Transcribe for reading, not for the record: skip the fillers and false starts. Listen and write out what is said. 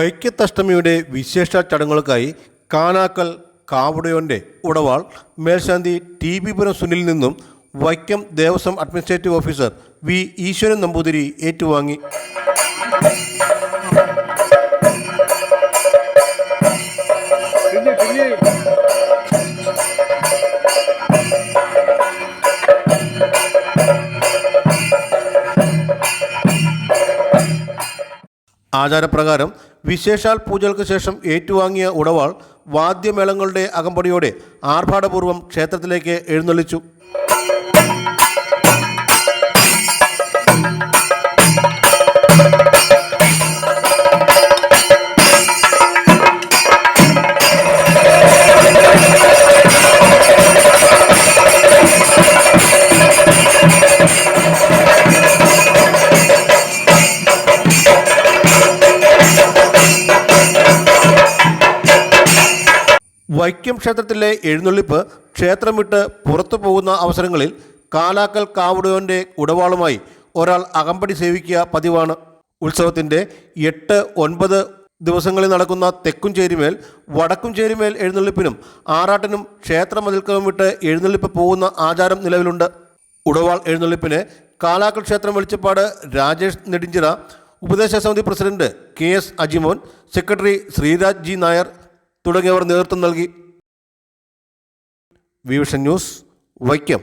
വൈക്കത്തഷ്ടമിയുടെ വിശേഷ ചടങ്ങുകൾക്കായി കാനാക്കൽ കാവുടയോൻ്റെ ഉടവാൾ മേൽശാന്തി ടി.ബി. പുരം സുനിൽ നിന്നും Vaikom Devaswom administrative officer V. Eswaran Namboothiri ഏറ്റുവാങ്ങി. ആചാരപ്രകാരം വിശേഷാൽ പൂജകൾക്ക് ശേഷം ഏറ്റുവാങ്ങിയ ഉടവാൾ വാദ്യമേളങ്ങളുടെ അകമ്പടിയോടെ ആർഭാടപൂർവ്വം ക്ഷേത്രത്തിലേക്ക് എഴുന്നള്ളിച്ചു. വൈക്കം ക്ഷേത്രത്തിലെ എഴുന്നള്ളിപ്പ് ക്ഷേത്രം വിട്ട് പുറത്തു പോകുന്ന അവസരങ്ങളിൽ കാലാക്കൽ കാവുടയോൻ്റെ ഉടവാളുമായി ഒരാൾ അകമ്പടി സേവിക്കുക പതിവാണ്. ഉത്സവത്തിൻ്റെ 8, 9 ദിവസങ്ങളിൽ നടക്കുന്ന തെക്കുംചേരിമേൽ, വടക്കുംചേരിമേൽ എഴുന്നള്ളിപ്പിനും ആറാട്ടിനും ക്ഷേത്ര മതിൽക്കകം വിട്ട് എഴുന്നള്ളിപ്പ് പോകുന്ന ആചാരം നിലവിലുണ്ട്. ഉടവാൾ എഴുന്നള്ളിപ്പിന് കാലാക്കൽ ക്ഷേത്രം വെളിച്ചപ്പാട് രാജേഷ് നെടിഞ്ചിറ, ഉപദേശ സമിതി president KS Ajimon, secretary Sreeraj G. Nair തുടങ്ങിയവർ നേതൃത്വം നൽകി. Vision news, Vaikom.